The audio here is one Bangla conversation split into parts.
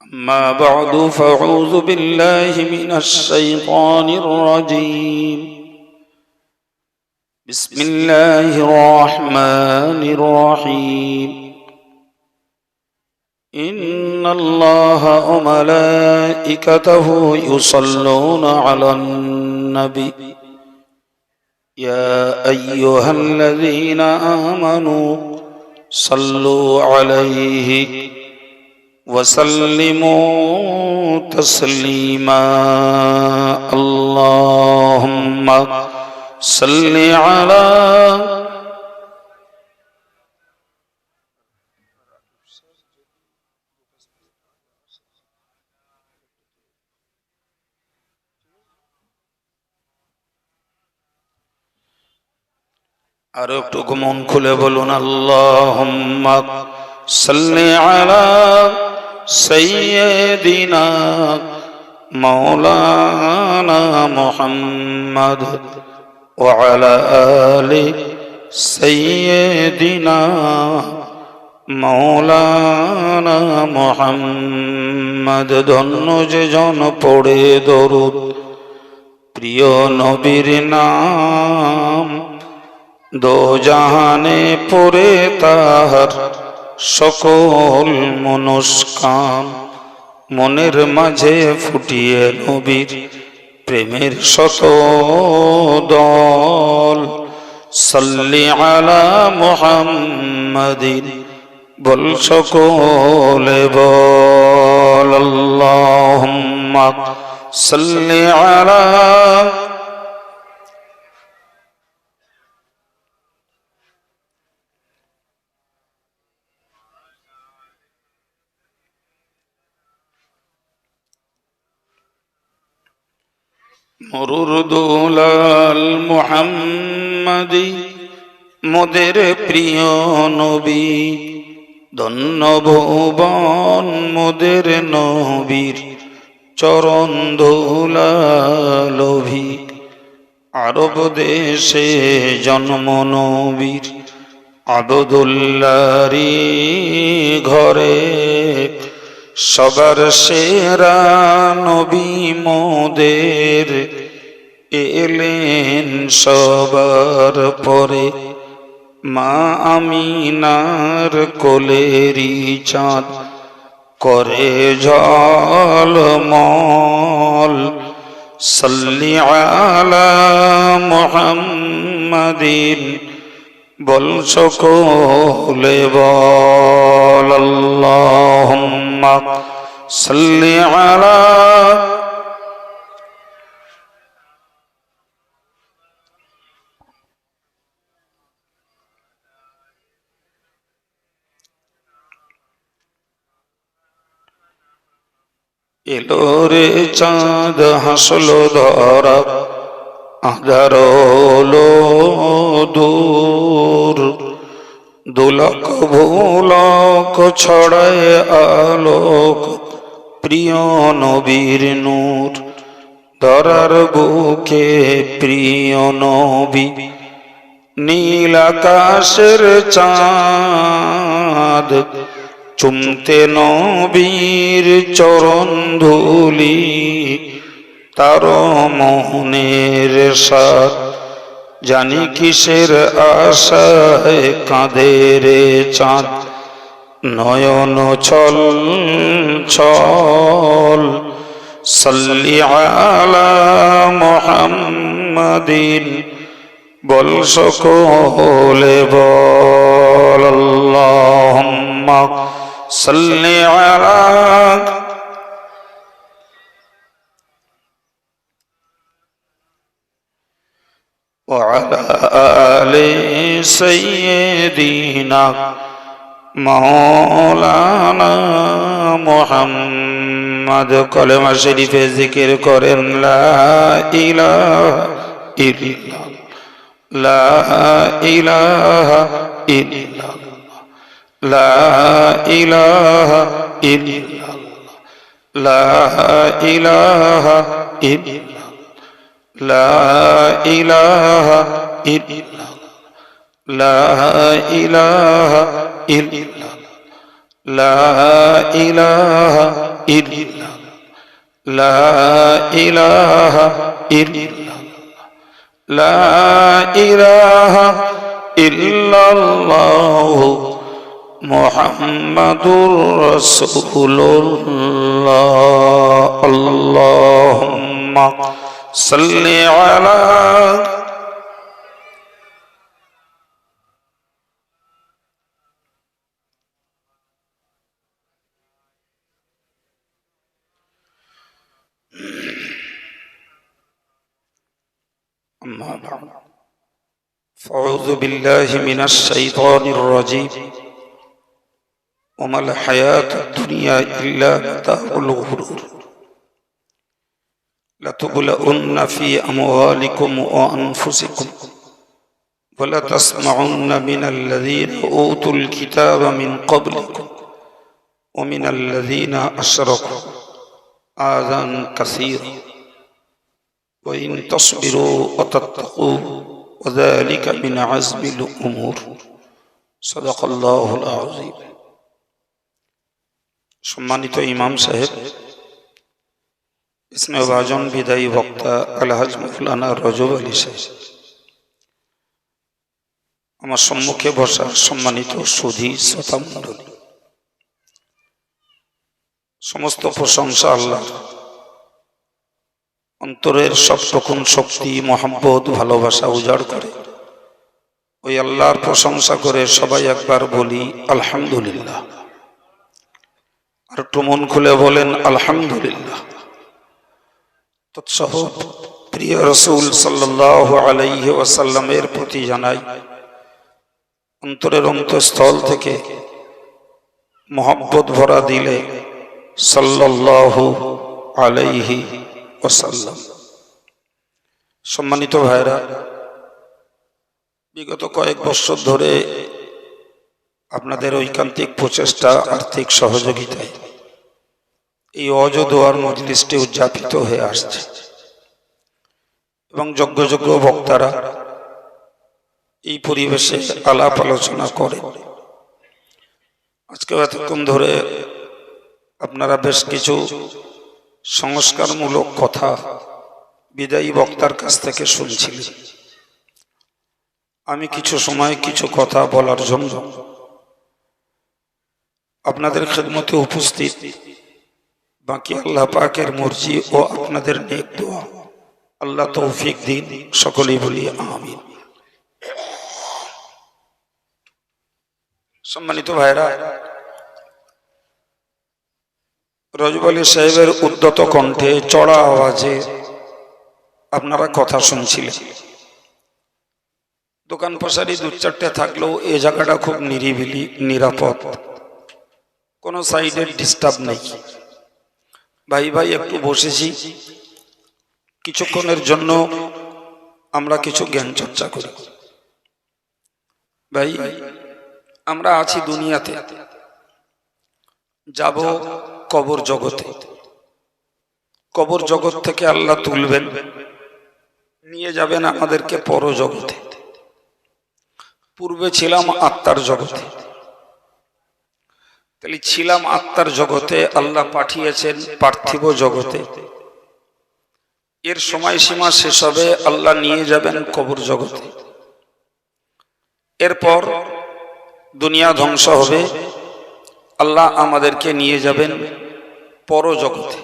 أما بعد فأعوذ بالله من الشيطان الرجيم. بسم الله الرحمن الرحيم. إن الله وملائكته يصلون على النبي يا أيها الذين آمنوا صلوا عليه وسلموا تسليما. اللهم صل على আর একটু মন খুলে বলুন আল্লাহুম্মা সাল্লি আলা সাইয়্যিদিনা মাওলানা মুহাম্মদ ওয়া আলা আলি সাইয়্যিদিনা মাওলানা মুহাম্মদ। ধন্য যে জন পড়ে দরুদ প্রিয় নবীর নাম, দো জাহানে পড়ে তাহার সকল মনস্কাম। মনের মাঝে ফুটিয়ে নবীর প্রেমের শত দল। সাল্লি আলা মুহাম্মাদিন, বল সকলে বল। আল্লাহুম্মা সাল্লি আলা মরুর দুলাল মুহাম্মাদি, মোদের প্রিয় নবী। ধন্য ভুবন মোদের নবীর চরণ ধুলালোভী। আরব দেশে জন্ম নবীর আবদুল্লাহরি ঘরে। সবার সেরা নবী মোদের এলেন সবার পরে। মা আমিনার কোলেরি চাঁদ করে ঝলমল। সাল্লি আলা মুহাম্মাদিন, বল সকলে বল। আল্লাহুম্মা সাল্লি আলা এলো রে চাঁদ হাসলো ধরা, আঁধার হলো দূর। দুলক ভুলক ছড়ায় আলোক প্রিয় নবীর নূর। ধরার বুকে প্রিয় নবী, নীল আকাশের চাঁদ। চুমতে নবীর চরণ ধুলি, তার মোহনের সাথ। জানি কিসের আশায় কাঁদে রে চাঁদ, নয়ন ছল ছল। সাল্লি আলা মুহাম্মাদিন, বল সকলে বল। আল্লাহুম্মা সাল্লি আলা ওয়া আলা আলি সাইয়্যিদিনা মাওলানা মুহাম্মদ। কলেমা শরীফে জিকির করেন লা ইলাহা ইল্লাল্লাহ, লা ইলাহা ইল্লাল্লাহ, লা ইলাহা ইল্লাল্লাহ, লা ইলাহা ইল্লাল্লাহ, লা ইলাহা ইল্লাল্লাহ, لا إله إلا لا إله إلا لا إله إلا لا إله إلا الله محمد رسول الله اللهم صل على أما بعد فأعوذ بالله من الشيطان الرجيم وما الحياة الدنيا إلا متاع الغرور لتبلؤن في أموالكم وأنفسكم ولتسمعن من الذين أوتوا الكتاب من قبلكم ومن الذين أشركوا آذى كثيرا وإن تصبروا وتتقوا وذلك من عزم الأمور صدق الله العظيم সম্মানিত ইমাম সাহেব, স্নেহভাজন বিদায়ী বক্তা আলহাজ মাওলানা রজব আলী সাহেব, আমার সম্মুখে বসা সম্মানিত সুধী শ্রোতা মণ্ডলী, সমস্ত প্রশংসা আল্লাহ। অন্তরের সবটুকুন শক্তি, মহব্বত, ভালোবাসা উজাড় করে ওই আল্লাহর প্রশংসা করে সবাই একবার বলি আলহামদুলিল্লাহ। আর একটু মন খুলে বলেন আলহামদুলিল্লাহ। তৎসহ প্রিয় রাসূল সাল্লাল্লাহু আলাইহি ওয়াসাল্লামের প্রতি জানাই অন্তরের অন্তঃস্থল থেকে মহব্বত ভরা দিলে সাল্লাল্লাহু আলাইহি ওয়াসাল্লাম। সম্মানিত ভাইরা, বিগত কয়েক বছর ধরে আপনাদের ঐকান্তিক প্রচেষ্টা, আর্থিক সহযোগিতায় এই ওয়াজ ও দোয়ার মজলিসটি উদযাপিত হয়ে আসছে এবং যোগ্য যোগ্য বক্তারা এই পরিবেশে আলাপ আলোচনা করে। আজকে এতক্ষণ ধরে আপনারা বেশ কিছু সংস্কারমূলক কথা বিদায়ী বক্তার কাছ থেকে শুনছিলেন। আমি কিছু সময় কিছু কথা বলার জন্য আপনাদের খেদমতে উপস্থিত। বাকি আল্লাহ পাকের মর্জি ও আপনাদের নেক দোয়া, আল্লাহ তৌফিক দিন। সকলেই বলি আমিন। সম্মানিত ভাইরা, রজব আলী সাহেবের উদ্যত কণ্ঠে চড়া আওয়াজে আপনারা কথা শুনছিলেন। দোকান পাশারি দু চারটে থাকলেও এই জায়গাটা খুব নিরিবিলি, নিরাপদ, কোনো সাইডের ডিস্টার্ব নেই। ভাই ভাই একটু বসেছি, কিছুক্ষণের জন্য আমরা কিছু জ্ঞান চর্চা করি। ভাই, আমরা আছি দুনিয়াতে, যাব কবর জগতে। কবর জগৎ থেকে আল্লাহ তুলবেন, নিয়ে যাবেন আমাদেরকে পরজগতে। পূর্বে ছিলাম আত্মার জগতে, তাহলে ছিলাম আত্মার জগতে, আল্লাহ পাঠিয়েছেন পার্থিব জগতে। এর সময়সীমা শেষ হবে, আল্লাহ নিয়ে যাবেন কবর জগতে। এরপর দুনিয়া ধ্বংস হবে, আল্লাহ আমাদেরকে নিয়ে যাবেন পরজগতে।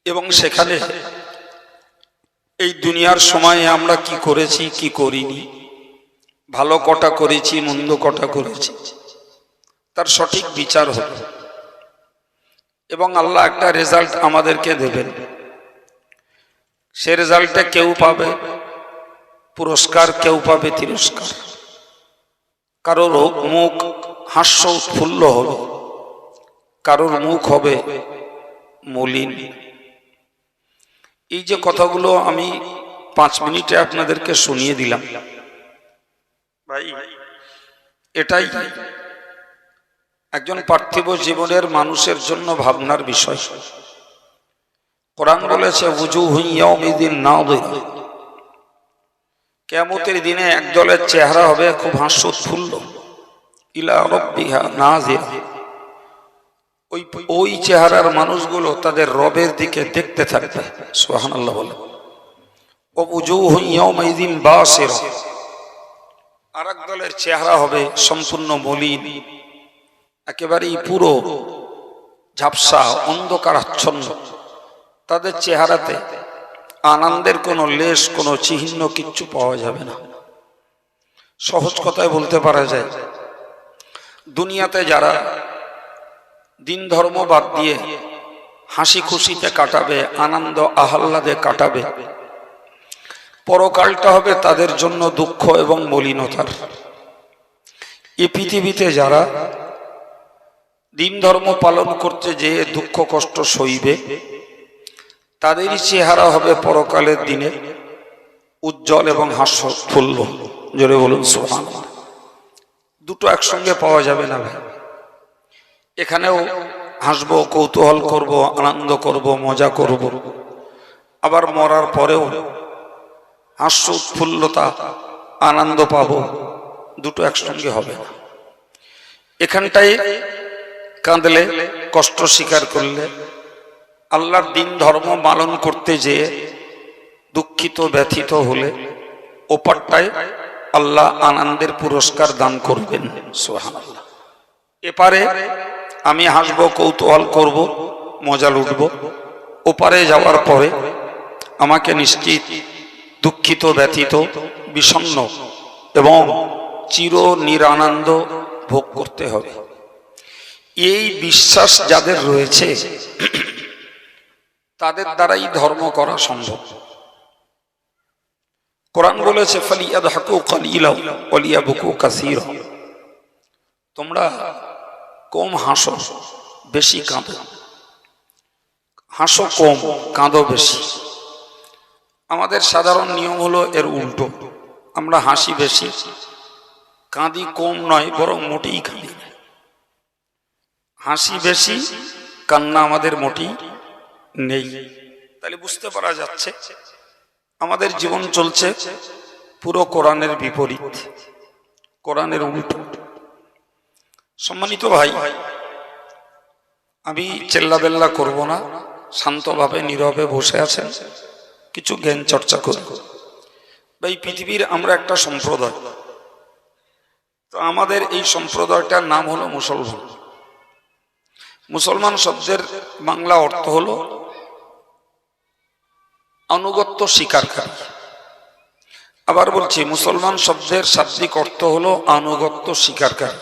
এবং সেখানে এই দুনিয়ার সময়ে আমরা কি করেছি কি করিনি, ভালো কটা করেছি মন্দ কটা করেছি, তার সঠিক বিচার হবে। এবং আল্লাহ একটা রেজাল্ট আমাদেরকে দেবেন। সে রেজাল্টে কেউ পাবে পুরস্কার, কেউ পাবে তিরস্কার। কারোর মুখ হাস্য উৎফুল্ল হবে, কারোর মুখ হবে মলিন। এই যে কথাগুলো আমি 5 মিনিটে আপনাদেরকে শুনিয়ে দিলাম, ভাই এটাই একজন পার্থিব জীবনের মানুষের জন্য ভাবনার বিষয়। কোরআন বলেছে উজুহু ইয়াউমিদিন নাযিরা, কিয়ামতের দিনে একদলের চেহারা হবে খুব হাস্যোৎফুল্ল, ইলা রাব্বিহা নাযিরা। ওই চেহারার মানুষগুলো তাদের রবের দিকে দেখতে থাকবে। সুবহানাল্লাহ বলে। ওয়া উজুহু ইয়াওমাইযিন বাসিরা। আরেক দলের চেহারা হবে সম্পূর্ণ মলিন, একেবারেই পুরো ঝাপসা, অন্ধকারাচ্ছন্ন। তাদের চেহারাতে আনন্দের কোনো লেশ, কোনো চিহ্ন কিচ্ছু পাওয়া যাবে না। সহজ কথায় বলতে পারা যায়, দুনিয়াতে যারা দিন ধর্ম বাদ দিয়ে হাসি খুশিতে কাটাবে, আনন্দ আহ্লাদে কাটাবে, পরকালটা হবে তাদের জন্য দুঃখ এবং মলিনতার। এই পৃথিবীতে যারা দিন ধর্ম পালন করতে যেয়ে দুঃখ কষ্ট সইবে, তাদেরই চেহারা হবে পরকালের দিনে উজ্জ্বল এবং হাস্যোৎফুল্ল। জোরে বলুন সুবহানাল্লাহ। দুটো একসঙ্গে পাওয়া যাবে না ভাই। এখানেও হাসবো, কৌতূহল করব, আনন্দ করব, মজা করব, আবার মরার পরেও হাস্য উৎফুল্লতা আনন্দ পাবো, দুটো একসঙ্গে হবে না। এখানটাই কাঁদলে, কষ্ট স্বীকার করলে, আল্লাহর দিন ধর্ম পালন করতে যেয়ে দুঃখিত ব্যথিত হলে, ওপারটায় আল্লাহ আনন্দের পুরস্কার দান করবেন। সুবহানাল্লাহ। এপারে আমি হাসবো, কৌতূহল করব, মজা লুটব, ওপারে যাওয়ার পরে আমাকে নিশ্চিত দুঃখিত ব্যথিত বিষণ্ণ এবং চির নিরানন্দ ভোগ করতে হবে। এই বিশ্বাস যাদের রয়েছে তাদের দ্বারাই ধর্ম করা সম্ভব। কোরআন বলেছে ফালিয়াদহাকু কালিলা ওয়া লিয়াবকু কাসীরা। তোমরা কম হাসো, বেশি কাঁদো। হাসো কম, কাঁদো বেশি। আমাদের সাধারণ নিয়ম হলো এর উল্টো। আমরা হাসি বেশি, কাঁদি কম নয়, বরং মোটেই কাঁদি না। হাসি বেশি, কান্না আমাদের মোটেই নেই। তাহলে বুঝতে পারা যাচ্ছে আমাদের জীবন চলছে পুরো কোরআনের বিপরীত, কোরআনের উল্টো। সম্মানিত ভাই, আমি চেল্লাবেল্লা করব না, শান্তভাবে নীরবে বসে আছেন, কিছু জ্ঞান চর্চা করব। ভাই, পৃথিবীর আমরা একটা সম্প্রদায়, তো আমাদের এই সম্প্রদায়টার নাম হলো মুসলমান। মুসলমান শব্দের বাংলা অর্থ হলো আনুগত্য স্বীকারকারী। আবার বলছি, মুসলমান শব্দের শাব্দিক অর্থ হলো আনুগত্য স্বীকারকারী।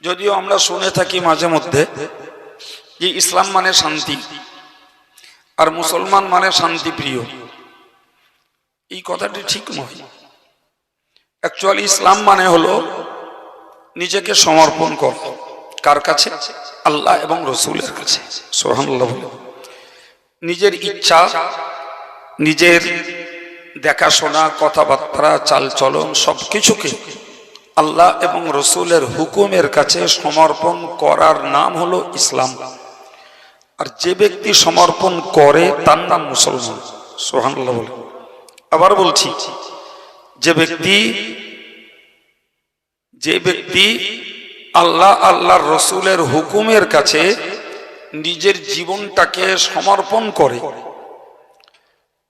যদিও আমরা শুনে থাকি মাঝে মধ্যে যে ইসলাম মানে শান্তি আর মুসলমান মানে শান্তিপ্রিয়। এই কথাটি ঠিক নয়। অ্যাকচুয়ালি ইসলাম মানে হলো নিজেকে সমর্পণ করা। কার কাছে? আল্লাহ এবং রসুলের কাছে। সুবহানাল্লাহ। নিজের ইচ্ছা, নিজের দেখাশোনা, কথাবার্তা, চালচলন সবকিছুকে আল্লাহ এবং রসুলের হুকুমের কাছে সমর্পণ করার নাম হলো ইসলাম। আর যে ব্যক্তি সমর্পণ করে তার নাম মুসলমান। সুবহানাল্লাহ। আবার বলছি, যে ব্যক্তি আল্লাহ আল্লাহর রসুলের হুকুমের কাছে নিজের জীবনটাকে সমর্পণ করে,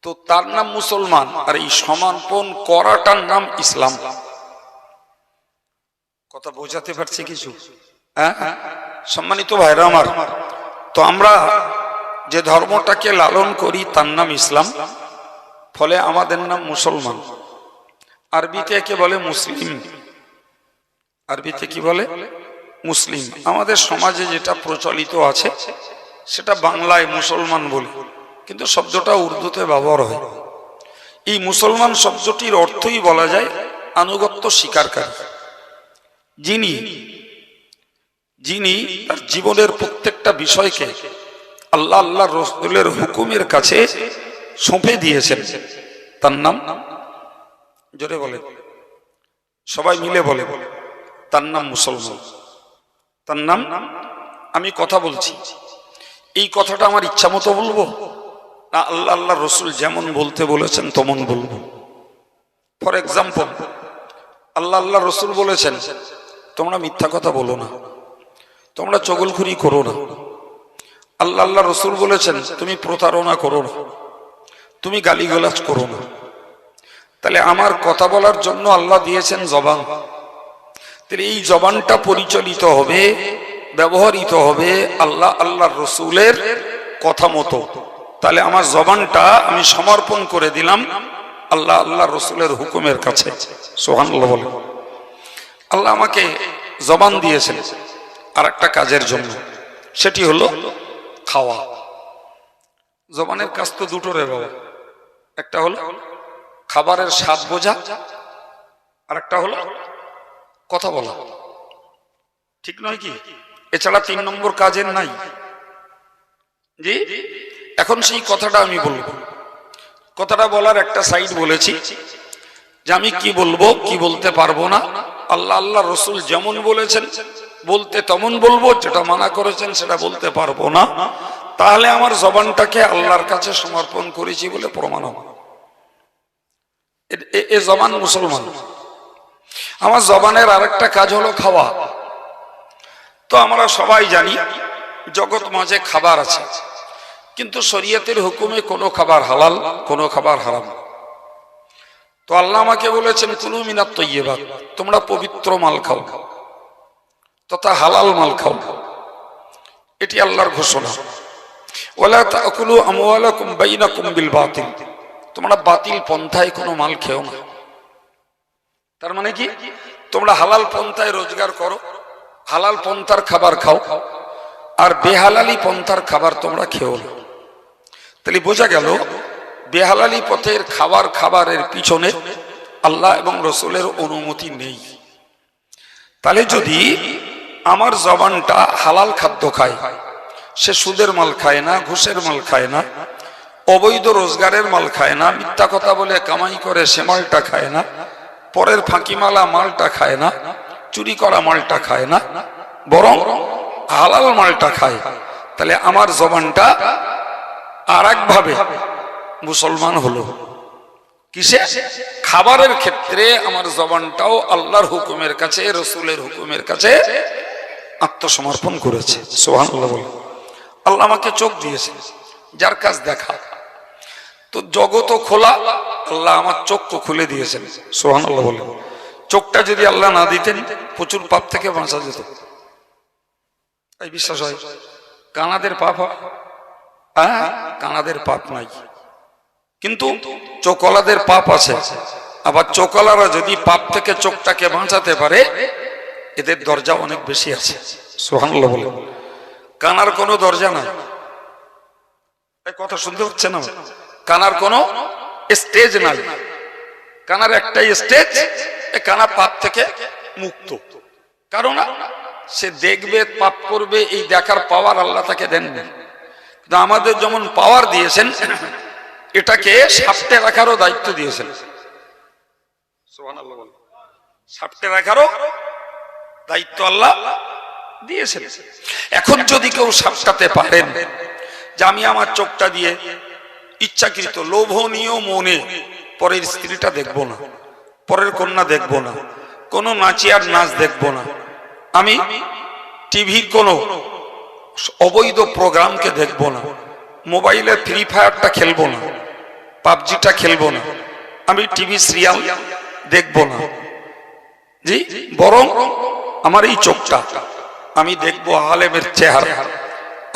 তো তার নাম মুসলমান। আর এই সমর্পণ করাটার নাম ইসলাম। কথা বোঝাতে পারছি কিছু? হ্যাঁ, সম্মানিত ভাইরা আমার, তো আমরা যে ধর্মটাকে লালন করি তার নাম ইসলাম, ফলে আমাদের নাম মুসলমান। আরবিতে একে বলে মুসলিম। আরবিতে কি বলে? মুসলিম। আমাদের সমাজে যেটা প্রচলিত আছে সেটা বাংলায় মুসলমান বলে, কিন্তু শব্দটা উর্দুতে ব্যবহার হয়। এই মুসলমান শব্দটির অর্থই বলা যায় আনুগত্য স্বীকারকারী। যিনি তার জীবনের প্রত্যেকটা বিষয়কে আল্লাহ আল্লাহ রসুলের হুকুমের কাছে সঁপে দিয়েছেন, তার নাম, জোরে বলে, সবাই মিলে বলে, তার নাম মুসলমান। তার নাম, আমি কথা বলছি, এই কথাটা আমার ইচ্ছা মতো বলবো না আল্লাহ আল্লাহ রসুল যেমন বলতে বলেছেন তেমন বলবো? ফর এক্সাম্পল, আল্লাহ রসুল বলেছেন তোমরা মিথ্যা কথা বলো না, তোমরা চগলখুরি করো না। আল্লাহ রসুল বলেছেন তুমি প্রতারণা করো না, তুমি গালিগালাজ করো না। তাহলে আমার কথা বলার জন্য আল্লাহ দিয়েছেন জবান। তাহলে এই জবানটা পরিচালিত হবে, ব্যবহৃত হবে আল্লাহর রসুলের কথা মতো। তাহলে আমার জবানটা আমি সমর্পণ করে দিলাম আল্লাহর রসুলের হুকুমের কাছে। সুবহানাল্লাহ বলে। আল্লাহ আমাকে জবান দিয়েছেন আর একটা কাজের জন্য, সেটি হলো খাওয়া। জবানের কাজ তো দুটো রে বাবা, একটা হলো খাবারের স্বাদ বোঝা, আর একটা হলো কথা বলা, ঠিক নয় কি? এছাড়া 3 নম্বর কাজের নাই। জি, এখন সেই কথাটা আমি বলবো। কথাটা বলার একটা সাইড বলেছি যে আমি কি বলবো কি বলতে পারবো না। আল্লাহ রসুল যেমন বলেছেন বলতে তেমন বলবো, যেটা মানা করেছেন সেটা বলতে পারবো না। তাহলে আমার জবানটাকে আল্লাহর কাছে সমর্পণ করেছি বলে প্রমাণ হবে। এ জবান মুসলমান। আমার জবানের আরেকটা কাজ হলো খাওয়া। তো আমরা সবাই জানি জগৎ মাঝে খাবার আছে, কিন্তু শরীয়তের হুকুমে কোনো খাবার হালাল, কোনো খাবার হারাম। তো আল্লাহ আমাকে বলেছেন কুলু মিনাত তাইয়্যিবাত, তোমরা পবিত্র মাল খাও তথা হালাল মাল খাও। এটি আল্লাহর ঘোষণা। ওয়ালা তাকুলু আমওয়ালাকুম বাইনাকুম বিল বাতিল, তোমরা বাতিল পন্থায় কোনো মাল খেও না। তার মানে কি? তোমরা হালাল পন্থায় রোজগার করো, হালাল পন্থার খাবার খাও, আর বেহালালি পন্থার খাবার তোমরা খেও না। তাহলে বোঝা গেল বেহালালি পথের খাবারের পিছনে আল্লাহ এবং রসুলের অনুমতি নেই। তাহলে যদি আমার জবানটা হালাল খাদ্য খায়, সে সুদের মাল খায় না, ঘুষের মাল খায় না, অবৈধ রোজগারের মাল খায় না, মিথ্যা কথা বলে কামাই করে সে মালটা খায় না, পরের ফাঁকিমালা মালটা খায় না, চুরি করা মালটা খায় না, বরং হালাল মালটা খায়, তাহলে আমার জবানটা আর একভাবে মুসলমান হলো। কিসে? খাবারের ক্ষেত্রে আমার জবানটাও আল্লাহর হুকুমের কাছে, রসুলের হুকুমের কাছে আত্মসমর্পণ করেছে। সুবহানাল্লাহ বলে। আল্লাহ আমাকে চোখ দিয়েছে, যার কাজ দেখা। তো জগৎ খোলা, আল্লাহ আমার চোখকে খুলে দিয়েছেন। সুবহানাল্লাহ বলে। চোখটা যদি আল্লাহ না দিতেন প্রচুর পাপ থেকে বাঁচা যেত। এই বিশ্বাস হয়? কানাদের পাপ হয়? হ্যাঁ, কানাদের পাপ নাই, কিন্তু চোখওয়ালাদের পাপ আছে। আবার চোখওয়ালারা যদি পাপ থেকে চোখটাকে বাঁচাতে পারে, এদের দরজা অনেক বেশি আছে। সুবহানাল্লাহ বলে। কানার কোনো দরজা নাই। এই কথা শুনতে হচ্ছে না? কানার কোনো স্টেজ নাই। কানার একটাই স্টেজ, কানা পাপ থেকে মুক্ত। কারণ সে দেখবে, পাপ করবে, এই দেখার পাওয়ার আল্লাহ তাকে দেন না। কিন্তু আমাদের যেমন পাওয়ার দিয়েছেন, এটাকে সাপটে রাখারও দায়িত্ব দিয়েছেন। সুবহানাল্লাহ বলে। সাপটে রাখারও দায়িত্ব আল্লাহ দিয়েছেন। এখন যদি কেউ সাপটাতে পারেন যে আমি আমার চোখটা দিয়ে ইচ্ছাকৃত লোভনীয় মনে পরের স্ত্রীটা দেখবো না, পরের কন্যা দেখবো না, কোনো নাচিয়ার নাচ দেখবো না, আমি টিভির কোনো অবৈধ প্রোগ্রামকে দেখবো না, মোবাইলে ফ্রি ফায়ারটা খেলবো না, পাবজিটা খেলবো না, আমি টিভি সিরিয়াল দেখবো না, জি, বরং আমার এই চোখটা আমি দেখবো আলেমের চেহারা,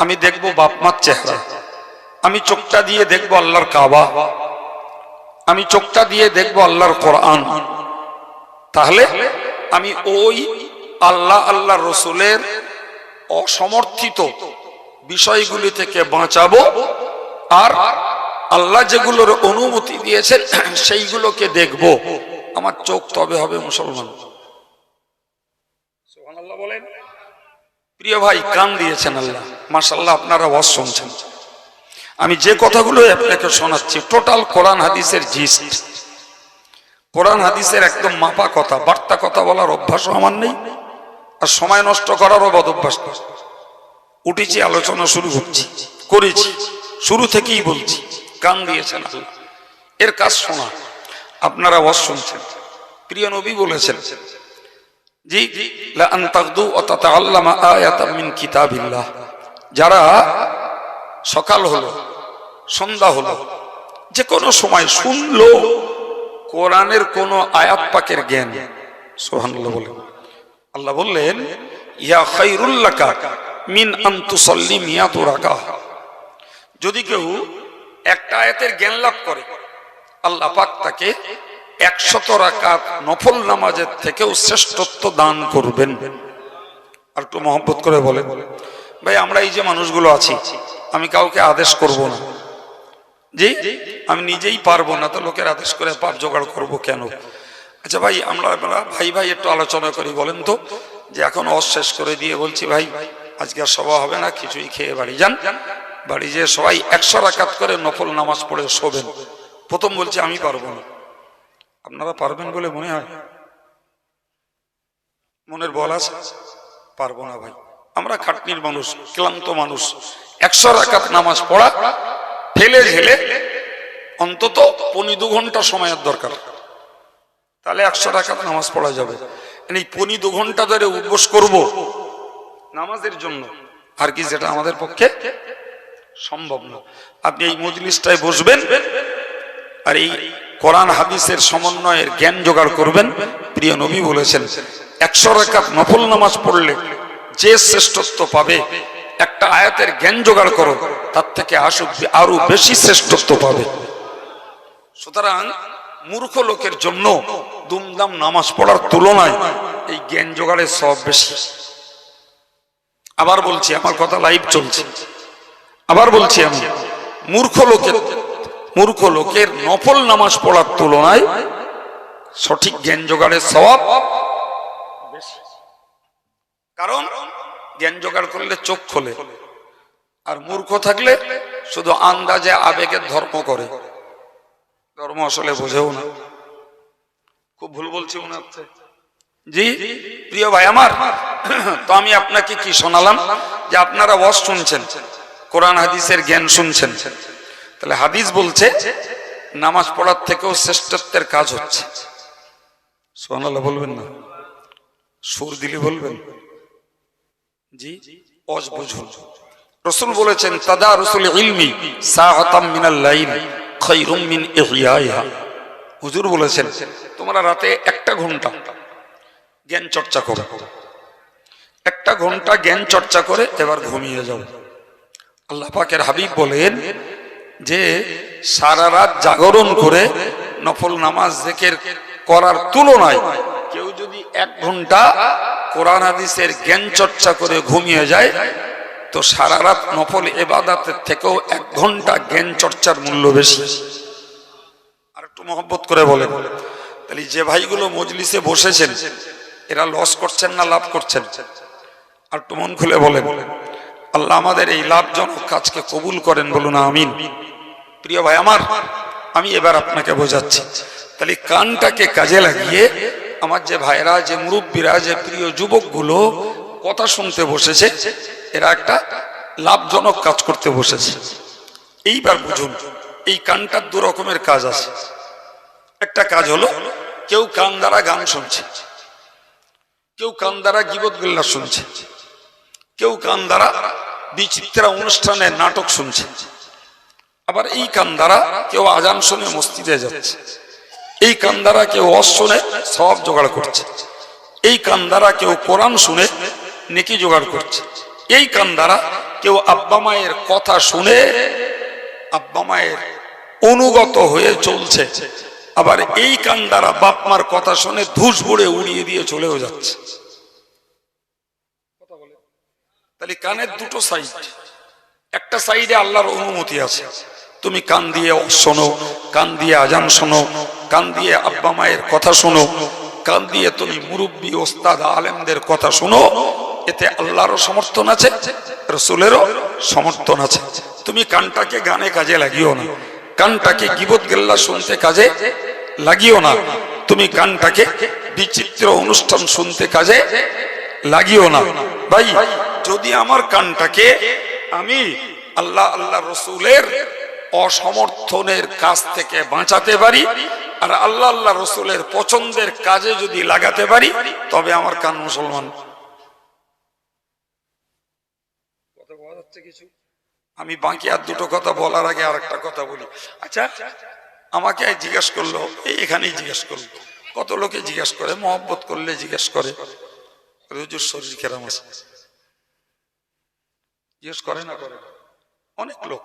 আমি দেখবো বাপমার চেহারা, আমি চোখটা দিয়ে দেখবো আল্লাহর কাবা, আমি চোখটা দিয়ে দেখবো আল্লাহর কোরআন। তাহলে আমি ওই আল্লাহ রসুলের অসমর্থিত বিষয়গুলি থেকে বাঁচাবো, আর আল্লাহ যেগুলোর অনুমতি দিয়েছেন সেইগুলোকে দেখবো। আমার চোখ তবে হবে মুসলমান। সুবহানাল্লাহ বলেন। প্রিয় ভাই, কান দিয়েছেন আল্লাহ, মাশাআল্লাহ। আপনারা ওয়াজ শুনছেন, আমি যে কথাগুলো আপনাকে শোনাচ্ছি টোটাল কোরআন হাদিসের জিস্ট, কোরআন হাদিসের একদম মাপা কথা। বার্তা কথা বলার অভ্যাসও আমার নেই, আর সময় নষ্ট করারও বদ অভ্যাস। উঠেছি, আলোচনা শুরু করেছি, শুরু থেকেই বলছি, কান দিয়েছেন আল্লাহ, এর কাজ শোনা। আপনারা ওয়াজ শুনছেন, প্রিয় নবী বলেছেন জি লা আন তাগদু ওয়া তাতাআল্লামা আয়াতাম মিন কিতাবিল্লাহ, যারা সকাল হলো সন্ধ্যা হলো যে কোনো সময় শুনলো কোরআনের কোন আয়াত পাকের জ্ঞান, সুবহানাল্লাহ বলেন। আল্লাহ বললেন ইয়া খায়রুল লাকা মিন আন তুসাল্লি মিয়াত রাকাহ, যদি কেউ একটা আয়াতের জ্ঞান লাভ করে আল্লাহ পাক তাকে 100 রাকাত নফল নামাজের থেকেও শ্রেষ্ঠত্ব দান করবেন। আর একটু মহব্বত করে বলেন ভাই, আমরা এই যে মানুষগুলো আছি, আমি কাউকে আদেশ করব না, জি আমি নিজেই পারবো না, তো লোকের আদেশ করে পাপ জোগাড় করবো কেন? আচ্ছা ভাই, আমরা ভাই ভাই একটু আলোচনা করি, বলেন তো যে এখন শেষ করে দিয়ে বলছি ভাই আজকে আর সভা হবে না, কিছুই খেয়ে বাড়ি যান, বাড়ি যেয়ে সবাই 100 রাকাত করে নফল নামাজ পড়ে শোবেন। প্রথম বলছি আমি পারবো না, আপনারা পারবেন বলে মনে হয়? মনের বল আছে? পারবো না ভাই, আমরা খাটনির মানুষ, ক্লান্ত মানুষ, 100 রাকাত নামাজ পড়া ফেলে ঝেলে অন্তত 1.5-2 ঘন্টা সময়ের দরকার, তাহলে 100 রাকাত নামাজ পড়া যাবে। এই 1.5-2 ঘন্টা ধরে উপবাস করব নামাজের জন্য, আর কি যেটা আমাদের পক্ষে সম্ভব না। আপনি এই মজলিসটায় বসবেন আর এই কোরআন হাদিসের সমন্বয়ের জ্ঞান জোগাড় করবেন। প্রিয় নবী বলেছেন 100 রাকাত নফল নামাজ পড়লে যে শ্রেষ্ঠত্ব পাবে, একটা আয়াতের জ্ঞান জোগাড় করো তার থেকে আরো বেশি শ্রেষ্ঠত্ব পাবে। সুতরাং মূর্খ লোকের জন্য দুমদাম নামাজ পড়ার তুলনায় এই জ্ঞান জোগাড়ের সব বেশি। আবার বলছি, আমার কথা লাইভ চলছে, আবার বলছি আমি, মূর্খ লোকের নফল নামাজ পড়ার তুলনায় সঠিক জ্ঞান জোগাড়ের সওয়াব বেশি। কারণ জ্ঞান জোগাড় করলে চোখ খোলে, আর মূর্খ থাকলে শুধু আন্দাজে আবেগের ধর্ম করে, ধর্ম আসলে বোঝেও না। খুব ভুল বলছি মনে হচ্ছে জি প্রিয় ভাই আমার। তো আমি আপনাকে কি শোনালাম যে আপনারা ওয়াজ শুনছেন, কোরআন হাদিসের জ্ঞান শুনছেন, তাহলে হাদিস বলছে নামাজ পড়ার থেকেও শ্রেষ্ঠত্বের কাজ হচ্ছে। সুবহানাল্লাহ বলবেন না? সুর দিলে বলবেন জি, ওয়াজ বুঝুন। রাসূল বলেছেন তাদারুসুল ইলমি সাআতাম মিনাল লাইল খায়রুম মিন ইহইয়াইহা। হুজুর বলেছেন তোমরা রাতে 1 ঘন্টা জ্ঞান চর্চা করো, 1 ঘন্টা জ্ঞান চর্চা করে এবার ঘুমিয়ে যাও। আল্লাহ পাকের হাবিব বলেন যে সারা রাত জাগরণ করে নফল নামাজ জিকির করার তুলনায় কেউ যদি 1 ঘন্টা কোরআন হাদিসের জ্ঞান চর্চা করে ঘুমিয়ে যায়, তো সারা রাত নফল ইবাদতের থেকেও 1 ঘন্টা জ্ঞান চর্চার মূল্য বেশি। আর একটু মহব্বত করে বলেন, তাহলে যে ভাইগুলো মজলিসে বসেছেন এরা লস করছেন না লাভ করছেন? আর একটু মন খুলে বলেন। আল্লাহ আমাদের এই লাভজনক কাজকে কবুল করেন, বলুন আমিন। প্রিয় ভাই আমার, আমি এবার আপনাকে বোঝাচ্ছি। তাহলে কানটাকে কাজে লাগিয়ে আমার যে ভাইরা, যে মুরব্বীরা, যে প্রিয় যুবকগুলো কথা শুনতে বসেছে, এরা একটা লাভজনক কাজ করতে বসেছে। এইবার বুঝুন, এই কানটার 2 রকমের কাজ আছে। একটা কাজ হলো কেউ কান দ্বারা গান শুনছে, কেউ কান দ্বারা গীবত গিল্লা শুনছে, কেউ কান দ্বারা বিচিত্রা অনুষ্ঠানের নাটক শুনছে, আবার এই কান দ্বারা কেউ আজান শুনে মসজিদে যাচ্ছে, এই কান দ্বারা কেউ ওয়াজ শুনে সওয়াব জোগাড় করছে, এই কান দ্বারা কেউ কোরআন শুনে নেকি জোগাড় করছে, এই কান দ্বারা কেউ আব্বা মায়ের কথা শুনে আব্বা মায়ের অনুগত হয়ে চলছে, আবার এই কান দ্বারা বাপ মার কথা শুনে ধুস বুড়ে উড়িয়ে দিয়ে চলেও যাচ্ছে। তাহলে কানের 2টো সাইড। একটা সাইডে আল্লাহর অনুমতি আছে, তুমি কান দিয়ে শোনো, কান দিয়ে আজান শোনো, কান দিয়ে আব্বা মায়ের কথা শোনো, কান দিয়ে তুমি মুরব্বী ওস্তাদ আলেমদের কথা শোনো, এতে আল্লাহরও সমর্থন আছে, রাসূলেরও সমর্থন আছে। তুমি কানটাকে গানে কাজে লাগিও না, কানটাকে গীবত গিল্লা শুনতে কাজে লাগিও না, তুমি কানটাকে বিচিত্র অনুষ্ঠান শুনতে কাজে লাগিও না। ভাই, যদি আমার কানটাকে আমি আল্লাহ আল্লাহ রসুলের অসমর্থনের কাছ থেকে বাঁচাতে পারি, আর আল্লাহ আল্লাহ রসুলের পছন্দের কাজে যদি লাগাতে পারি তবে আমার কান মুসলমান। কথা বলা যাচ্ছে কিছু? আমি বাকি আর দুটো কথা বলার আগে আর একটা কথা বলি। আচ্ছা, আমাকে জিজ্ঞেস করলো, এখানেই জিজ্ঞেস করলো, কত লোকে জিজ্ঞেস করে, মহব্বত করলে জিজ্ঞেস করে হুজুর শরীর কেরাম আছে, জিজ্ঞেস করে না করে অনেক লোক।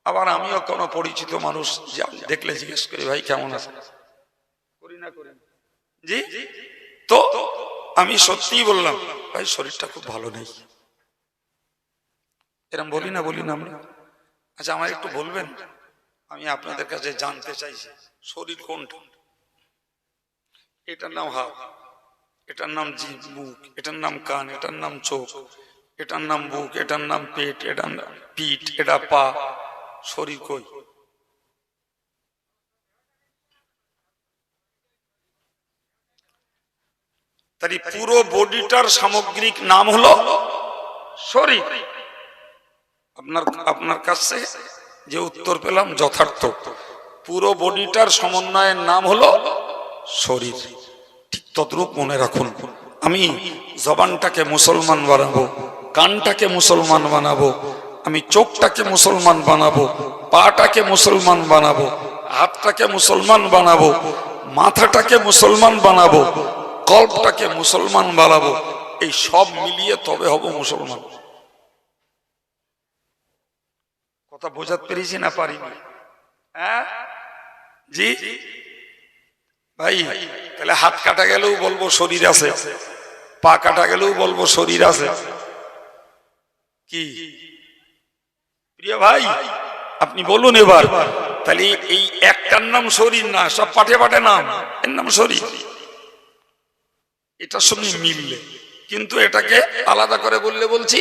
আবার আমিও কোনো পরিচিত মানুষ দেখলে জিজ্ঞেস করি, ভাই কেমন আছে, করি না করি? জি। তো আমি সত্যিই বললাম, ভাই শরীরটা খুব ভালো নেই, এরকম বলি না আমরা? আচ্ছা, আমার একটু বলবেন, আমি আপনাদের কাছে জানতে চাইছি শরীর কোনটা? এটার নাম হাত, এটার নাম জিভ, মুখ, এটার নাম কান, এটার নাম চোখ, এটার নাম বুক, এটার নাম পেট, এটার নাম পিঠ, এটা পা। শরীর কই? তাই পুরো বডিটার সামগ্রিক নাম হলো শরীর। আপনার কাছে যে উত্তর পেলাম যথার্থ। পুরো বডিটার সমন্বয়ের নাম হলো শরীর। ঠিক তদ্রূপ মনে রাখুন, আমি জবানটাকে মুসলমান বানাবো, কানটাকে মুসলমান বানাবো, আমি চোখটাকে মুসলমান বানাবো, পাটাকে মুসলমান বানাবো, হাতটাকে মুসলমান বানাবো, মাথাটাকে মুসলমান বানাবো, কল্পটাকে মুসলমান বানাবো। এই সব মিলিয়ে তবে হব মুসলমান। কথা বোঝাতে পেরেছি না পারিনি? হ্যাঁ জি ভাই। তাহলে হাত কাটা গেলেও বলবো শরীর আছে, পা কাটা গেলেও বলবো শরীর আছে। কি প্রিয় ভাই, আপনি বলুন এবার, তাহলে এই একটার নাম শরীর না, সব পাঠে পাঠে নাম, এর নাম শরীর। এটার সঙ্গে মিললে, কিন্তু এটাকে আলাদা করে বললে বলছি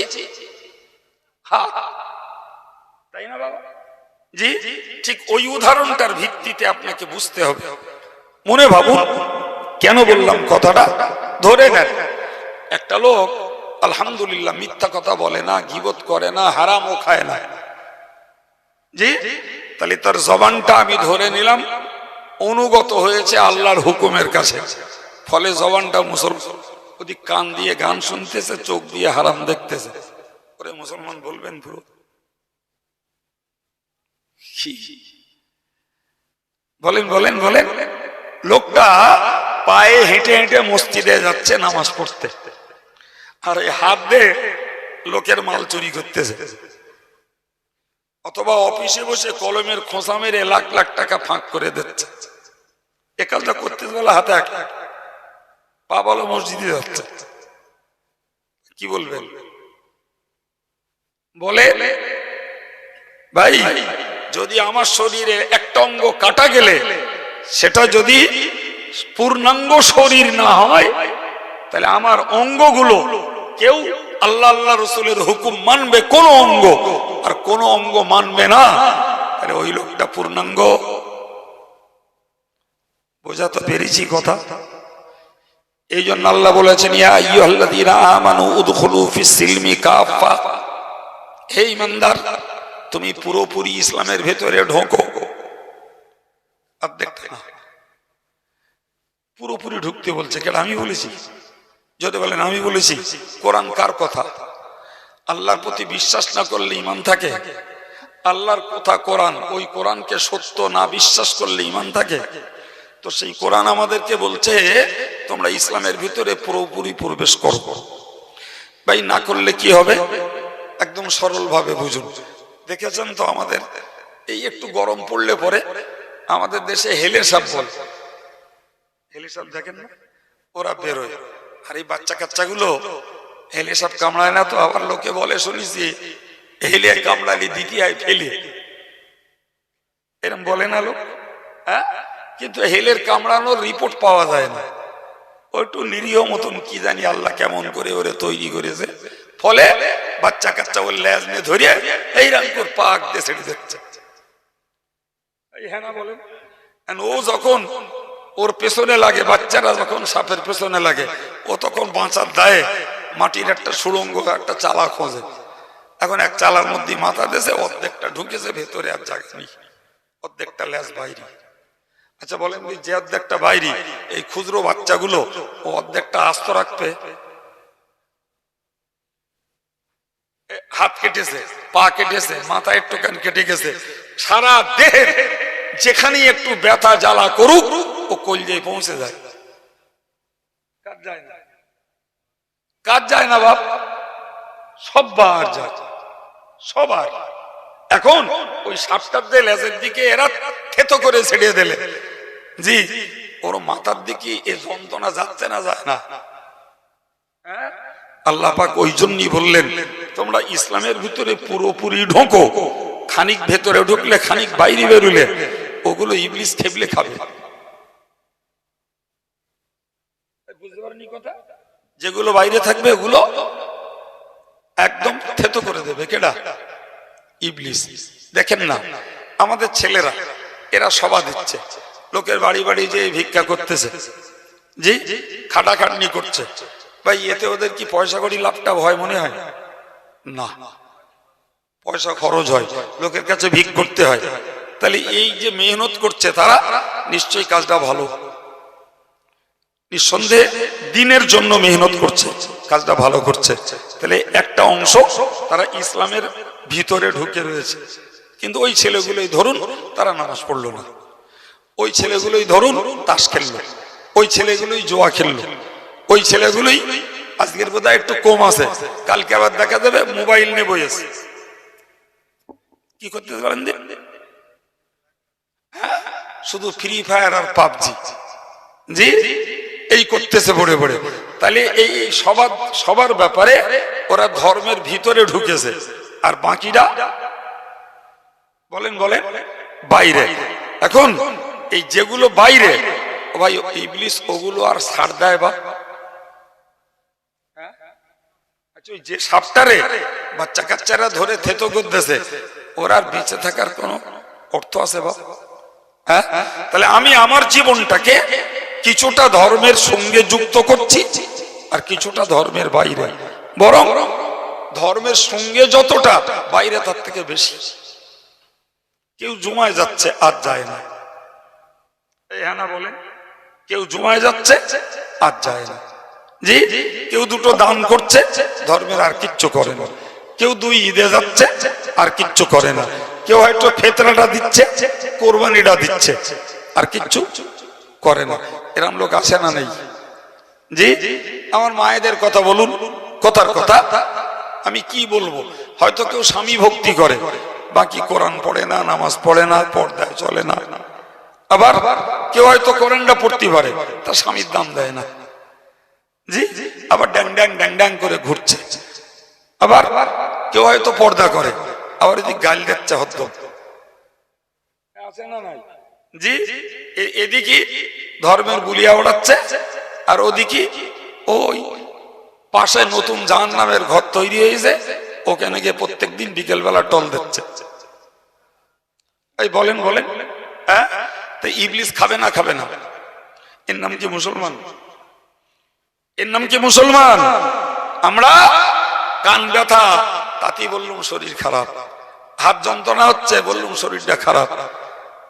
হাত, তাই না বাবা? জি, ঠিক ওই উদাহরণটার ভিত্তিতে আপনাকে বুঝতে হবে। মনে ভাবুন কেন বললাম কথাটা। ধরে নেন একটা লোক আলহামদুলিল্লাহ মিথ্যা কথা বলে না, গীবত করে না, হারামও খায় না। জি, তাহলে তার জবানটা আমি ধরে নিলাম অনুগত হয়েছে আল্লাহর হুকুমের কাছে, ফলে জবানটা মুসলমান। ওদিক কান দিয়ে গান শুনতেছে, চোখ দিয়ে হারাম দেখতেছে, ওরে মুসলমান বলবেন পুরো? বলেন বলেন বলেন। লোকটা পায়ে হেঁটে হেঁটে মসজিদে যাচ্ছে নামাজ পড়তে, আর এই হাত দিয়ে লোকের মাল চুরি করতেছে, অথবা অফিসে বসে কলমের খোঁচা মেরে লাখ লাখ টাকা ফাঁক করে দিচ্ছে। এ কাজটা করতে বলে হাতে এক পা বলো মসজিদে যাচ্ছে। কি বলবেন? বলে ভাই, যদি আমার শরীরে একটা অঙ্গ কাটা গেলে সেটা যদি পূর্ণাঙ্গ শরীর না হয়, তাহলে আমার অঙ্গগুলো কেউ আল্লাহ আল্লাহ রসুলের হুকুম মানবে কোন অঙ্গ, আর কোন অঙ্গ মানবে না, তাহলে ওই লোকটা পূর্ণাঙ্গ। বোঝা তো পেরেছি কথা? এই জন্য আল্লাহ বলেছেন, ইয়া আইয়ুহাল্লাযীনা আমানু উদখুলু ফিস সিলমি কাফা, হে ঈমানদার তুমি পুরোপুরি ইসলামের ভেতরে ঢোকো। পুরোপুরি ঢুকতে বলছে কেন? আমি বলেছি? যদি বলেন আমি বলেছি, কোরআন কার কথা? আল্লাহর প্রতি বিশ্বাস না করলে ঈমান থাকে? আল্লাহর কথা কোরআন, ওই কোরআনকে সত্য না বিশ্বাস করলে ঈমান থাকে? তো সেই কোরআন আমাদেরকে বলছে তোমরা ইসলামের ভিতরে পুরোপুরি প্রবেশ করো। ভাই না করলে কি হবে? একদম সরল ভাবে বুঝুন। দেখেছেন তো আমাদের এই একটু গরম পড়লে পরে আমাদের দেশে হেলে সাপ বলে, হেলে সাপ দেখেন না, ওরা বেরোয়। আর এই বাচ্চা কাচ্চাগুলো হেলে সাপ কামড়ায় না তো, আবার লোকে বলে শুনেছি হেলে কামড়ালি দ্বিতীয় ফেলে, এরকম বলে না লোক? হ্যাঁ, কিন্তু হেলের কামড়ানোর রিপোর্ট পাওয়া যায় না। ওইটু নিরীহ মতন কি জানি আল্লাহ কেমন করে ওরে তৈরি করেছে, ফলে বাচ্চা কাচ্চা ওর লেজ নিয়ে ধরিয়ে এই রাঙ্কুর পাক দিয়ে ছেড়ে দিচ্ছে। হ্যাঁ না বলেন? ও যখন ওর পেছনে লাগে, বাচ্চারা যখন সাপের পেছনে লাগে, ও তখন বাঁচার দায়ে মাটির একটা সুড়ঙ্গ, একটা চালা খোঁজে। এখন এক চালার মধ্যে মাথা দিয়েছে, অর্ধেকটা ঢুকেছে ভেতরে আর জাগেনি, অর্ধেকটা লেজ বাইরে। আচ্ছা বলেন, যে অর্ধেকটা বাইরে, এই ক্ষুদ্র বাচ্চাগুলো ও অর্ধেকটা আস্ত রাখবে? হাত কেটেছে, পা কেটেছে, মাথা একটু কান কেটে গেছে, সারা দেহের যেখানে একটু ব্যথা জ্বালা করুক ও কলজে পৌঁছে যায়। কাজ যায় না, কাজ যায় না বাপ, সববার যায়, সবার। এখন ওই সাপটার দিয়ে লেজের দিকে এরা থেতো করে ছেড়ে দিলে, জি ওর মাথার দিকে এ যন্ত্রণা যাচ্ছে না, যায় না। আল্লাহ পাক ওই জন্যই বললেন, তোমরা ইসলামের ভিতরে পুরোপুরি ঢোকো, খানিক ভেতরে ঢুকলে খানিক বাইরে বেরুলে ওগুলো ইবলিস খেবলে খাবে। বুঝতে পারেনি কথা? যেগুলো বাইরে থাকবে ওগুলো একদম থেতো করে দেবে কেডা? ইবলিস। দেখেন না আমাদের ছেলেরা, এরা সভা দিচ্ছে, লোকের বাড়ি বাড়ি যে ভিক্ষা করতেছে, জি খাটাখাটনি করছে, ভাই এতে ওদের কি পয়সা করি লাভটা হয় মনে হয়? না, পয়সা খরচ হয়, লোকের কাছে ভিক করতে হয়। তাহলে এই যে মেহনত করছে তারা নিশ্চয়ই কাজটা ভালো, নিঃসন্দেহে দিনের জন্য মেহনত করছে, কাজটা ভালো করছে। তাহলে একটা অংশ তারা ইসলামের ভিতরে ঢুকে রয়েছে। কিন্তু ওই ছেলেগুলোই ধরুন তারা নামাজ পড়লো না, ওই ছেলেগুলোই ধরুন তাস খেললো, ওই ছেলেগুলোই জোয়া খেললো, ওই ছেলেগুলোই আজকের বোধহয় একটু কম আছে, কালকে আবার দেখা যাবে মোবাইল নিয়ে বসেছে। কি করতে পারেন? শুধু ফ্রি ফায়ার আর পাবজি, জি এই করতেছে পড়ে পড়ে। তাহলে এই সবার ব্যাপারে ওরা ধর্মের ভিতরে ঢুকেছে, আর বাকিরা বলেন বলেন বাইরে। এখন এই যেগুলো বাইরে, ভাই ইবলিস ওগুলো আর ছাড় দেয় বা? আচ্ছা ওই যে সাপটারে বাচ্চা কাচ্চারা ধরে থেতো করতেছে, ওর আর বেঁচে থাকার কোন অর্থ আছে বা? হ্যাঁ, তাহলে আমি আমার জীবনটাকে কিছুটা ধর্মের সঙ্গে যুক্ত করছি আর কিছুটা ধর্মের বাইরে, বরং ধর্মের সঙ্গে যতটা বাইরে তার থেকে বেশি। কেউ জুমায় যাচ্ছে আর যায় না, এই হ্যাঁ না বলেন? কেউ জুমায় যাচ্ছে আর যায় না, জি কেউ দুটো দান করছে, ধর্মের আর কিচ্ছু করে না। কেউ দুই ঈদে যাচ্ছে আর কিচ্ছু করে না। কেউ হয়তো ফেতরাটা দিচ্ছে, কোরবানিটা দিচ্ছে, আর কিচ্ছু করে না। এরম লোক আসে না নেই? জি আমার মায়েদের কথা বলুন, কথার কথা আমি কি বলবো, হয়তো কেউ স্বামী ভক্তি করে, বাকি কোরআন পড়ে না, নামাজ পড়ে না, পর্দায় চলে না। আবার কেউ হয়তো কোরআনটা পড়তে পারে, তার স্বামীর দাম দেয় না, জি আবার ড্যাং ড্যাং ড্যাং ড্যাং করে ঘুরছে। আবার কেউ হয়তো পর্দা করে, আবার এদিকে গাল দিচ্ছে হতো, আছে না নাই? জি এদিকে ধর্মের গুলিয়া ওড়াচ্ছে, আর ওদিকে ওই পাশে নতুন জাহান্নামের ঘর তৈরি হয়েছে, ওখানে গিয়ে প্রত্যেকদিন বিকেল বেলা টল দিচ্ছে। এই বলেন বলেন, হ্যাঁ তো ইবলিস খাবে না? খাবে না। এর নাম কি মুসলমান? এর নাম কি মুসলমান? আমরা কান ব্যথা তাতেই বললুম শরীর খারাপ, হাত যন্ত্রণা হচ্ছে বললুম শরীরটা খারাপ,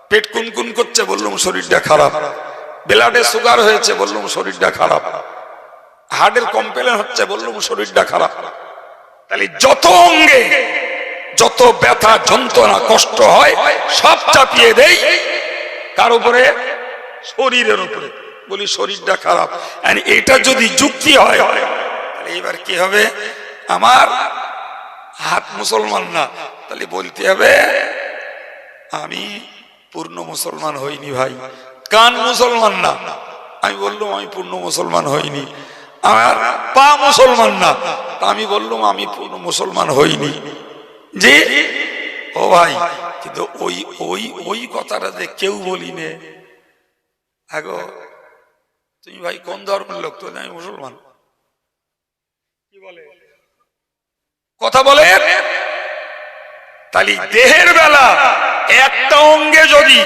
পেট কুনকুন করছে বললুম শরীরটা খারাপ, ব্লাডে সুগার হয়েছে বললুম শরীরটা খারাপ, হার্টের কমপ্লেন হচ্ছে বললুম শরীরটা খারাপ। তাহলে যত অঙ্গে যত ব্যথা যন্ত্রণা কষ্ট হয় সব চাপিয়ে দেই কার উপরে? শরীরের উপরে, বলি শরীরটা খারাপ। এটা যদি যুক্তি হয়, তাহলে এবার কি হবে? আমার হাত মুসলমান না, তাহলে বলতে হবে আমি পূর্ণ মুসলমান হইনি ভাই। কান মুসলমান না, আমি বললাম আমি পূর্ণ মুসলমান হইনি। আমার পা মুসলমান না, আমি বললাম আমি পূর্ণ মুসলমান হইনি। জি ও ভাই, কিন্তু ওই ওই ওই কথাটা যে কেউ বলি নে, আগো তুমি ভাই কোন ধর্মের লোক? তো আমি মুসলমান। কি বলে কথা বলে? তাহলে দেহের বেলা একটা অঙ্গে যদি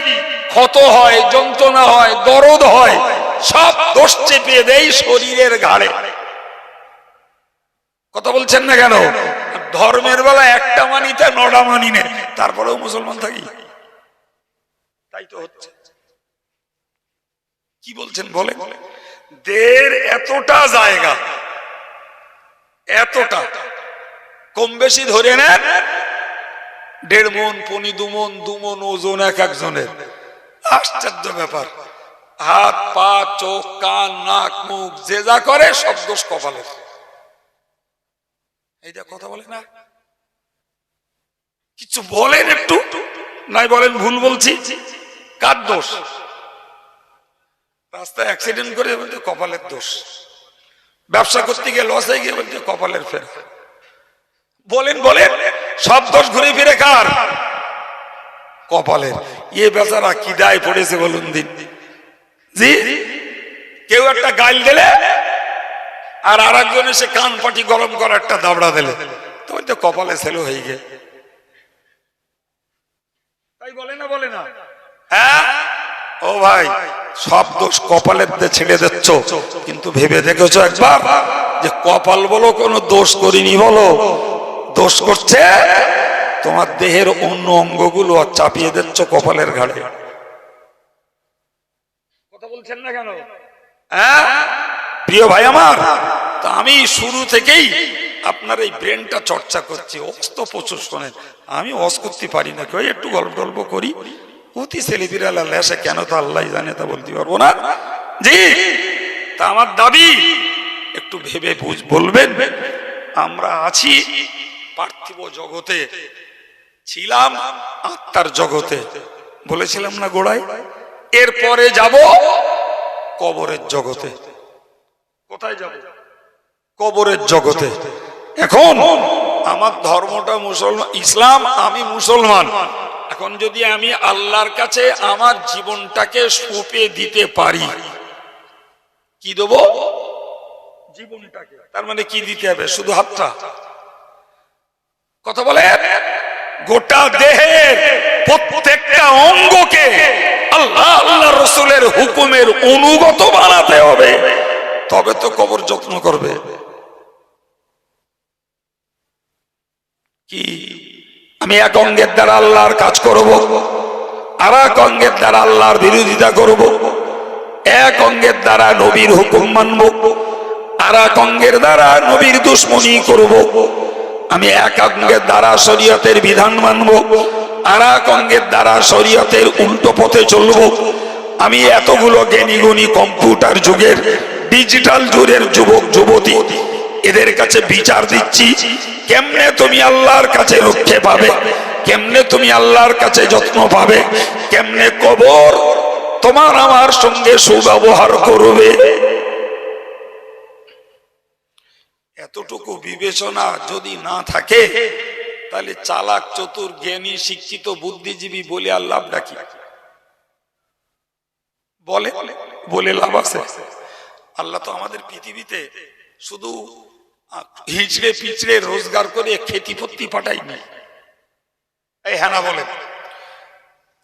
ক্ষত হয়, যন্ত্রণা হয়, দরদ হয়, সব দোষ চেপে দেয় শরীরের ঘাড়ে। কথা বলছেন না কেন? ধর্মের বেলা একটা মানিতে নটা মানি নে, তারপরেও মুসলমান থাকি, তাই তো হচ্ছে। কি বলছেন বলে? দেহের এতটা জায়গা, এতটা কম বেশি ধরে নেন 1.5 মণ, 2 মণ ওজন এক একজনের। আশ্চর্য ব্যাপার। হাত পা চোখ কান নাক মুখ যে যা করে সব দোষ কপালের। এইটা কথা বলে না, কিছু বলেন একটু, নাই বলেন ভুল বলছি। কার দোষ? রাস্তায় অ্যাক্সিডেন্ট করে বলতে কপালের দোষ, ব্যবসা করতে গিয়ে লস হয়ে গিয়ে বলতে কপালের ফের। বলেন বলেন, সব দোষ ঘুরে ফিরে কার? কপালের। এ বেচারা কি দায় পড়েছে বলুন দিন। জি, কেউ একটা গাল দিলে আর আরেকজন এসে কান পাটি গরম করা একটা দাবড়া দিলে তো ওই তো কপালে ছেলে হয়ে গে। তাই বলে না, বলে না? হ্যাঁ ও ভাই, সব দোষ কপালের দিয়ে ছেড়ে দিচ্ছ, কিন্তু ভেবে দেখেছো একবার যে কপাল বলো কোনো দোষ করিনি, বলো দোষ করছে তোমার দেহের অন্য অঙ্গগুলো চাপিয়ে দিচ্ছ কপালের ঘাড়ে। কথা বলছেন না কেন? হ্যাঁ প্রিয় ভাই আমার, তা আমি শুরু থেকেই আপনার এই ব্রেনটা চর্চা করছি। অস তো প্রচুর শোনেন, আমি অস করতে পারি না, কেউ একটু গল্প টল্প করি, অতি ছেলেপিরালা লেসে কেন তা আল্লাহ জানে, তা বলতে পারবো না। জি, তা আমার দাবি একটু ভেবে বলবেন। আমরা আছি পার্থিব জগতে, ছিলাম আত্মার জগতে, বলেছিলাম না গোড়ায়। এরপরে যাব কবরের জগতে। কোথায় যাব? কবরের জগতে। এখন আমার ধর্মটা মুসলমান, ইসলাম, আমি মুসলমান। এখন যদি আমি আল্লাহর কাছে আমার জীবনটাকে সঁপে দিতে পারি, কি দেব? জীবনটাকে। তার মানে কি দিতে হবে? শুধু হাতটা? কথা বলে, গোটা দেহের প্রত্যেকটা অঙ্গকে আল্লাহ আল্লাহ রসুলের হুকুমের অনুগত বানাতে হবে, তবে তো কবর যত্ন করবে। কি আমি এক অঙ্গের দ্বারা আল্লাহর কাজ করব, আর এক অঙ্গের দ্বারা আল্লাহর বিরোধিতা করব, এক অঙ্গের দ্বারা নবীর হুকুম মানব, আর এক অঙ্গের দ্বারা নবীর দুশ্মনী করব। আমি এক অঙ্গের দ্বারা শরীয়তের বিধান মানব, আর এক অঙ্গের দ্বারা শরীয়তের উল্টো পথে চলব। আমি এতগুলো জ্ঞানী গুণী কম্পিউটার যুগের ডিজিটাল যুগের যুবক যুবতী, এদের কাছে বিচার দিচ্ছি, কেমনে তুমি আল্লাহর কাছে রক্ষে পাবে, কেমনে তুমি আল্লাহর কাছে যত্ন পাবে, কেমনে কবর তোমার আমার সঙ্গে সুব্যবহার করবে। এতটুকু বিবেচনা যদি না থাকে, তাহলে চালাক চতুর জ্ঞানী শিক্ষিত বুদ্ধিজীবী বলে আর লাভ ডাকি? বলে বলে লাভ আছে? আল্লাহ তো আমাদের পৃথিবীতে শুধু হিঁচড়ে পিছড়ে রোজগার করে খেতি পত্তি পাঠাইনি। এই হ্যাঁ না বলে,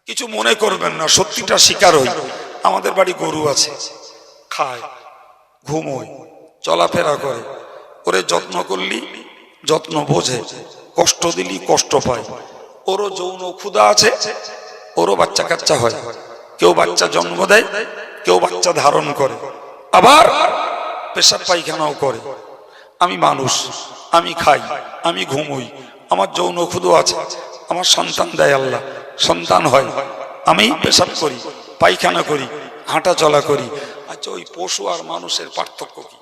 কিছু মনে করবেন না, সত্যিটা স্বীকার হই। আমাদের বাড়ি গরু আছে, খায়, ঘুমোয়, চলাফেরা করে, ওরে যত্ন করলি যত্ন বোঝে, কষ্ট দিলি কষ্ট পায়। ওরও যৌন ক্ষুধা আছে, ওরও বাচ্চা কাচ্চা হয়, কেউ বাচ্চা জন্ম দেয়, কেউ বাচ্চা ধারণ করে, আবার পেশাব পায়খানাও করে। আমি মানুষ, আমি খাই, আমি ঘুমোই, আমার যৌন ক্ষুধা আছে, আমার সন্তান দেয় আল্লাহ, সন্তান হয়, আমি পেশাব করি, পায়খানা করি, হাঁটা চলা করি। আচ্ছা, ওই পশু আর মানুষের পার্থক্য কি?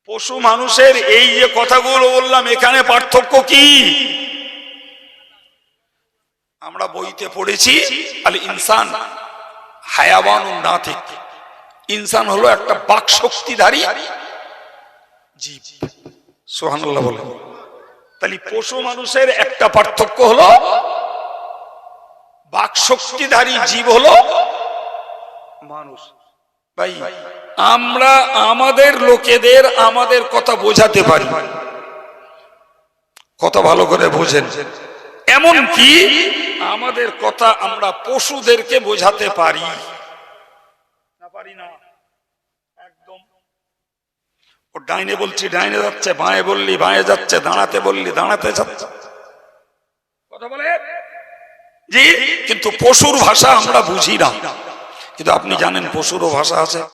পশু মানুষের এই যে কথাগুলো বললাম, এখানে পার্থক্য কি? আমরা বইতে পড়েছি আল ইনসান হায়াওয়ানুন নাতিক, ইনসান হলো একটা বাক শক্তিধারী জীব। সুবহানাল্লাহ বলে। তাহলে পশু মানুষের একটা পার্থক্য হলো বাক শক্তিধারী জীব হলো মানুষ। ভাই, আমরা আমাদের লোকেদের আমাদের কথা বোঝাতে পারি, কথা ভালো করে বোঝেন, এমন কি আমাদের কথা আমরা পশুদেরকে বোঝাতে পারি না? পারি না? একদম। ও ডাইনে বলছি ডাইনে যাচ্ছে, বাঁয়ে বললি বাঁয়ে যাচ্ছে, দাঁড়াতে বললি দাঁড়াতে যাচ্ছে। কথা বলে জি, কিন্তু পশুর ভাষা আমরা বুঝি না। কিন্তু আপনি জানেন পশুরও ভাষা আছে।